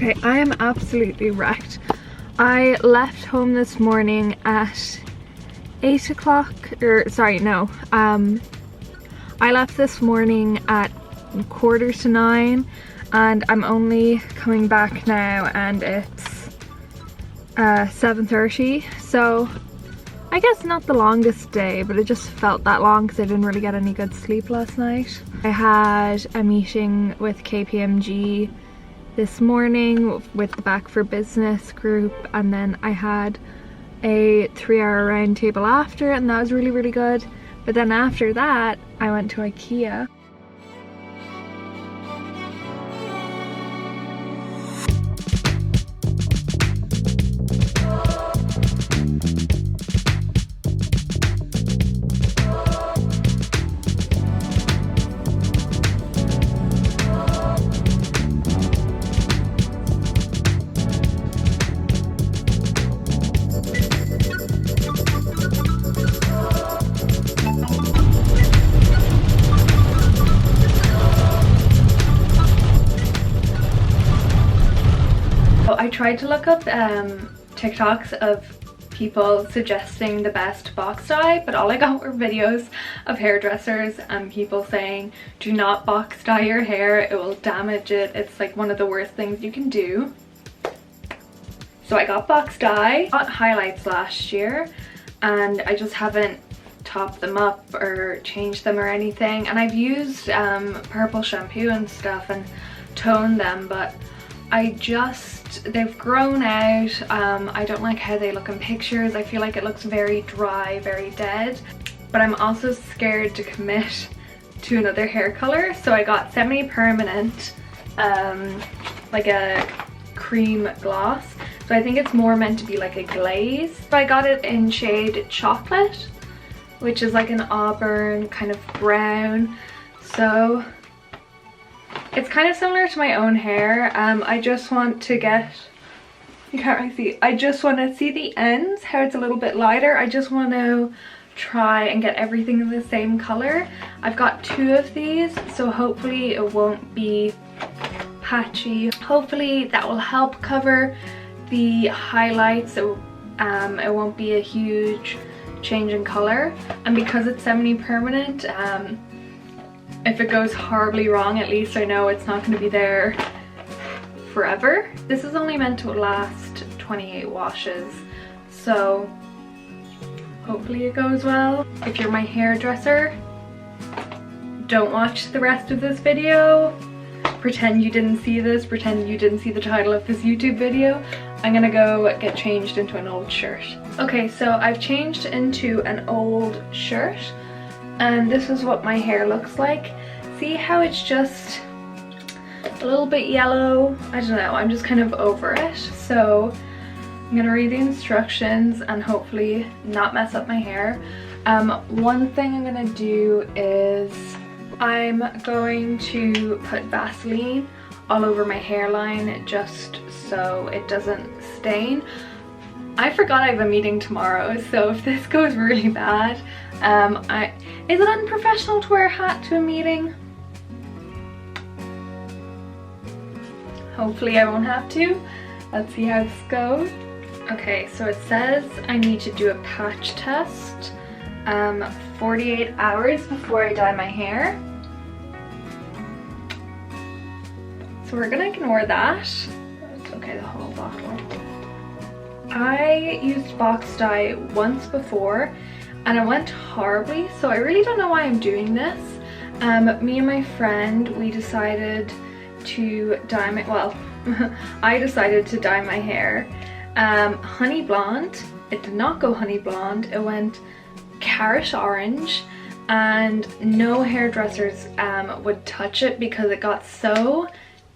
Okay, I am absolutely wrecked. I left home this morning at 8 o'clock, or sorry, no. I left this morning at 8:45 and I'm only coming back now and it's 7:30. So I guess not the longest day, but it just felt that long because I didn't really get any good sleep last night. I had a meeting with KPMG this morning with the Back for Business group, and then I had a 3-hour round table after, and that was really, really good. But then after that, I went to IKEA. I tried to look up TikToks of people suggesting the best box dye, but all I got were videos of hairdressers and people saying do not box dye your hair, it will damage it, it's like one of the worst things you can do. So I got box dye. I got highlights last year and I just haven't topped them up or changed them or anything, and I've used purple shampoo and stuff and toned them, but they've grown out. I don't like how they look in pictures. I feel like it looks very dry, very dead. But I'm also scared to commit to another hair color, so I got semi-permanent, like a cream gloss. So I think it's more meant to be like a glaze. So I got it in shade Chocolate, which is like an auburn kind of brown. So it's kind of similar to my own hair. I just want to get, you can't really see, I just want to see the ends, how it's a little bit lighter. I just want to try and get everything in the same color. I've got 2 of these, so hopefully it won't be patchy. Hopefully that will help cover the highlights. It won't be a huge change in color, and because it's semi-permanent, if it goes horribly wrong, at least I know it's not going to be there forever. This is only meant to last 28 washes, so hopefully it goes well. If you're my hairdresser, don't watch the rest of this video. Pretend you didn't see this, pretend you didn't see the title of this YouTube video. I'm gonna go get changed into an old shirt. Okay, so I've changed into an old shirt, and this is what my hair looks like. See how it's just a little bit yellow? I don't know, I'm just kind of over it. So I'm gonna read the instructions and hopefully not mess up my hair. One thing I'm gonna do is I'm going to put Vaseline all over my hairline just so it doesn't stain. I forgot I have a meeting tomorrow, so if this goes really bad, is it unprofessional to wear a hat to a meeting? Hopefully I won't have to. Let's see how this goes. Okay, so it says I need to do a patch test 48 hours before I dye my hair. So we're gonna ignore that. It's okay, the whole bottle. I used box dye once before and it went horribly, so I really don't know why I'm doing this. Me and my friend, we decided to dye my, well, I decided to dye my hair honey blonde. It did not go honey blonde, it went carrot orange, and no hairdressers would touch it because it got so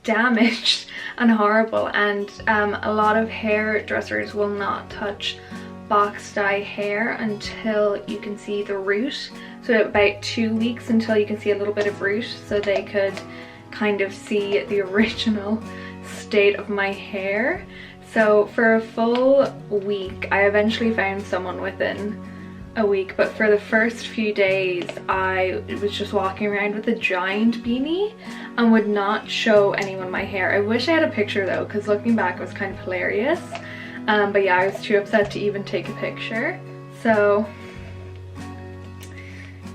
damaged and horrible, and a lot of hairdressers will not touch box dye hair until you can see the root. So about 2 weeks until you can see a little bit of root, so they could kind of see the original state of my hair. So for a full week, I eventually found someone within a week, but for the first few days I was just walking around with a giant beanie and would not show anyone my hair. I wish I had a picture though, because looking back it was kind of hilarious. But yeah, I was too upset to even take a picture. So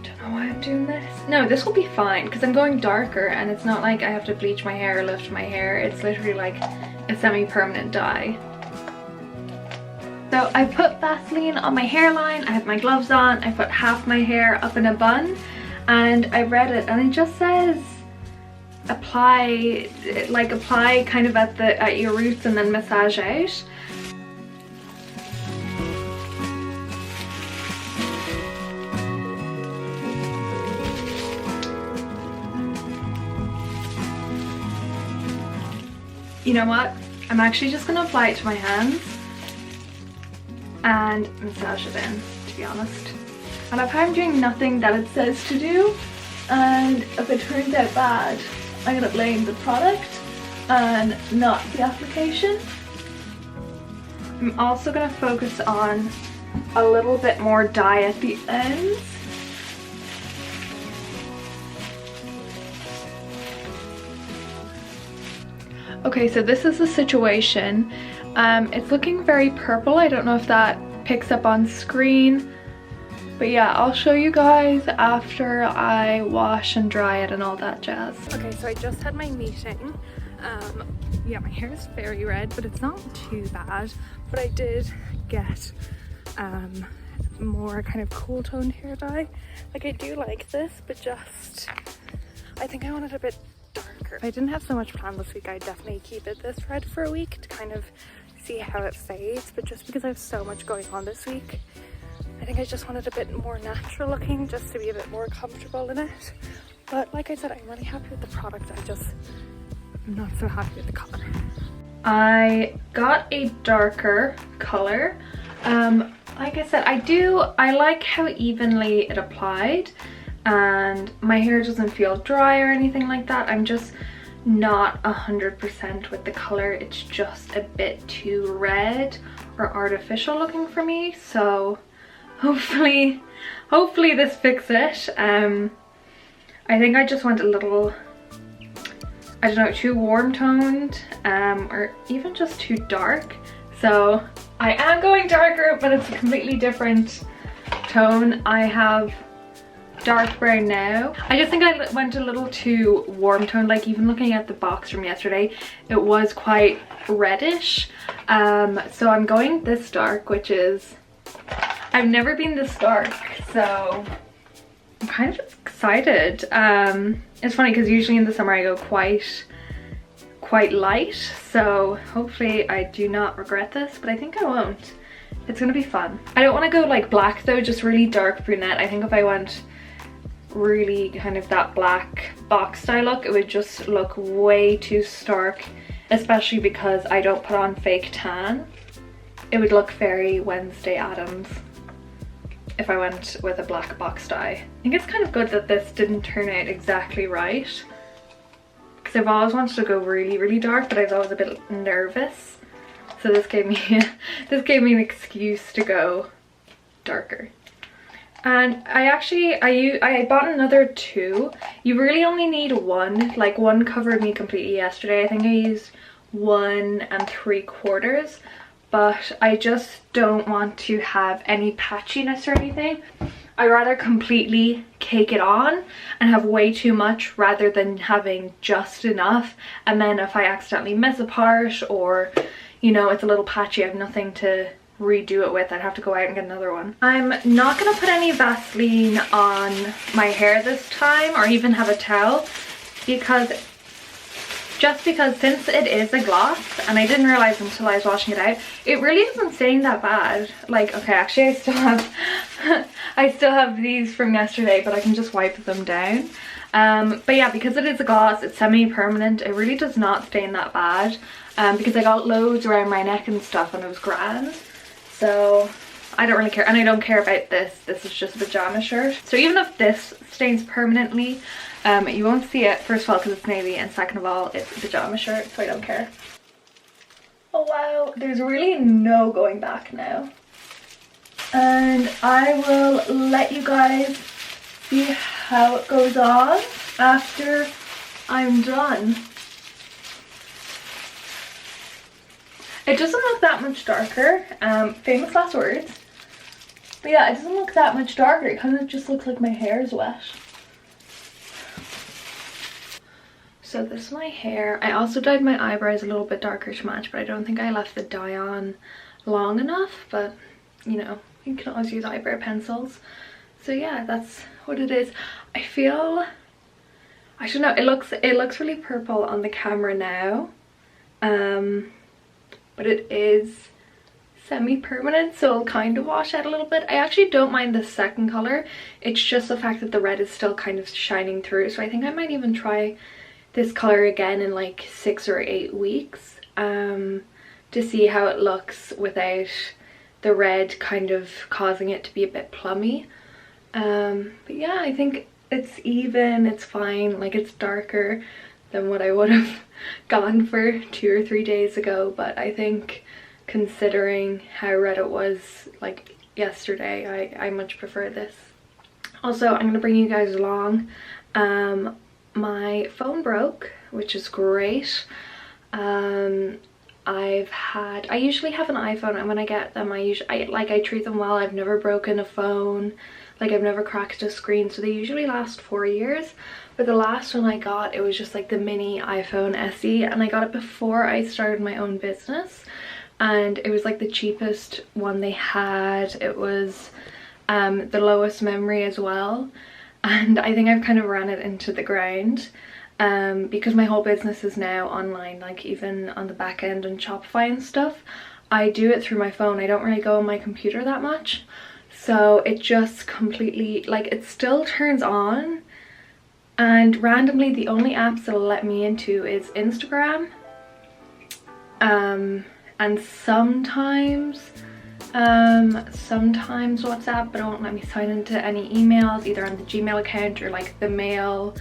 don't know why I'm doing this. No, this will be fine because I'm going darker and it's not like I have to bleach my hair or lift my hair. It's literally like a semi-permanent dye. So I put Vaseline on my hairline, I have my gloves on, I put half my hair up in a bun, and I read it and it just says apply kind of at your roots and then massage out. You know what? I'm actually just gonna apply it to my hands and massage it in, to be honest. And if I'm doing nothing that it says to do, and if it turns out bad, I'm gonna blame the product and not the application. I'm also gonna focus on a little bit more dye at the ends. Okay, so this is the situation. It's looking very purple. I don't know if that picks up on screen, but yeah, I'll show you guys after I wash and dry it and all that jazz. Okay, so I just had my meeting. Yeah, my hair is very red, but it's not too bad. But I did get more kind of cool toned hair dye. Like, I do like this, but just I think I want it a bit darker. If I didn't have so much planned this week, I'd definitely keep it this red for a week to kind of see how it fades, but just because I have so much going on this week, I think I just wanted a bit more natural looking, just to be a bit more comfortable in it. But like I said, I'm really happy with the product. I'm not so happy with the color. I got a darker color. Like I said, I like how evenly it applied, and my hair doesn't feel dry or anything like that. I'm just not 100% with the color. It's just a bit too red or artificial looking for me, so hopefully this fixes it. I think I just went a little, I don't know, too warm toned, or even just too dark. So I am going darker, but it's a completely different tone. I have dark brown now. I just think I went a little too warm toned. Like, even looking at the box from yesterday, it was quite reddish. So I'm going this dark, which is, I've never been this dark, so I'm kind of excited. It's funny because usually in the summer I go quite light, so hopefully I do not regret this, but I think I won't. It's gonna be fun. I don't want to go like black though, just really dark brunette. I think if I went really kind of that black box style look, it would just look way too stark, especially because I don't put on fake tan. It would look very Wednesday Addams if I went with a black box dye. I think it's kind of good that this didn't turn out exactly right, because I've always wanted to go really dark, but I was always a bit nervous. So this gave me an excuse to go darker. And I bought another two. You really only need one. Like, one covered me completely yesterday. I think I used 1 3/4, but I just don't want to have any patchiness or anything. I rather completely cake it on and have way too much rather than having just enough, and then if I accidentally miss a part or, you know, it's a little patchy, I have nothing to redo it with, I'd have to go out and get another one. I'm not gonna put any Vaseline on my hair this time, or even have a towel, because since it is a gloss, and I didn't realize until I was washing it out, it really isn't staying that bad. Like, okay, actually I still have I still have these from yesterday, but I can just wipe them down. But yeah, because it is a gloss, it's semi-permanent, it really does not stain that bad, because I got loads around my neck and stuff and it was grand. So I don't really care, and I don't care about this. This is just a pajama shirt. So even if this stains permanently, you won't see it, first of all because it's navy, and second of all it's a pajama shirt, so I don't care. Oh wow, there's really no going back now. and I will let you guys see how it goes on after I'm done. It doesn't look that much darker, famous last words. But yeah, it doesn't look that much darker. It kind of just looks like my hair is wet. So this is my hair. I also dyed my eyebrows a little bit darker to match, but I don't think I left the dye on long enough. But you know, you can always use eyebrow pencils. So yeah, that's what it is. I feel, I don't know, it looks really purple on the camera now. But it is semi-permanent, so it'll kind of wash out a little bit. I actually don't mind the second color. It's just the fact that the red is still kind of shining through. So I think I might even try this color again in like 6 or 8 weeks to see how it looks without the red kind of causing it to be a bit plummy. But yeah, I think it's even, it's fine. Like, it's darker than what I would have gone for 2 or 3 days ago, but I think considering how red it was like yesterday, I much prefer this. Also, I'm gonna bring you guys along. My phone broke, which is great. I usually have an iPhone, and when I get them, I treat them well. I've never broken a phone, like I've never cracked a screen, so they usually last 4 years. But the last one I got, it was just like the mini iPhone SE, and I got it before I started my own business, and it was like the cheapest one they had. It was the lowest memory as well, and I think I've kind of ran it into the ground because my whole business is now online, like even on the back end and Shopify and stuff. I do it through my phone. I don't really go on my computer that much, so it just completely, like, it still turns on, and randomly the only apps it'll let me into is Instagram, and sometimes WhatsApp, but it won't let me sign into any emails either on the Gmail account or like the Mail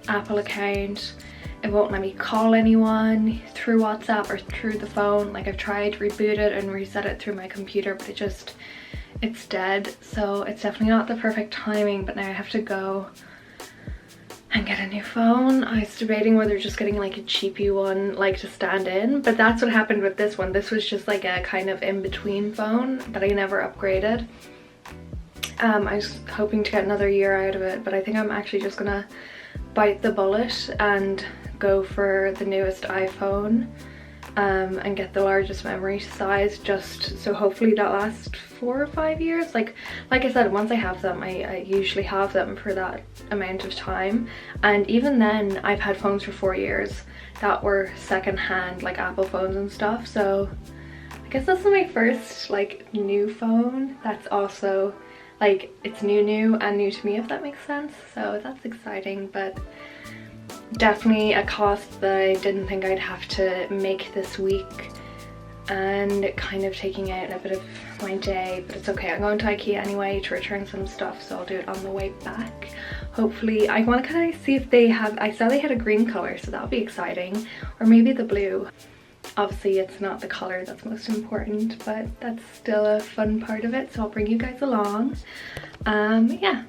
Apple account. It won't let me call anyone through WhatsApp or through the phone. Like, I've tried to reboot it and reset it through my computer, but it's dead. So it's definitely not the perfect timing, but now I have to go and get a new phone. I was debating whether just getting like a cheapy one, like to stand in, but that's what happened with this one. This was just like a kind of in-between phone that I never upgraded. I was hoping to get another year out of it, but I think I'm actually just gonna bite the bullet and go for the newest iPhone and get the largest memory size, just so hopefully that lasts 4 or 5 years. Like I said, once I have them, I usually have them for that amount of time, and even then I've had phones for 4 years that were secondhand, like Apple phones and stuff. So I guess this is my first like new phone that's also like, it's new and new to me, if that makes sense. So that's exciting, but definitely a cost that I didn't think I'd have to make this week, and kind of taking out a bit of my day, but it's okay. I'm going to IKEA anyway to return some stuff, so I'll do it on the way back. Hopefully, I want to kind of see if they have, I saw they had a green color, so that'll be exciting, or maybe the blue. Obviously it's not the color that's most important, but that's still a fun part of it, so I'll bring you guys along. Yeah.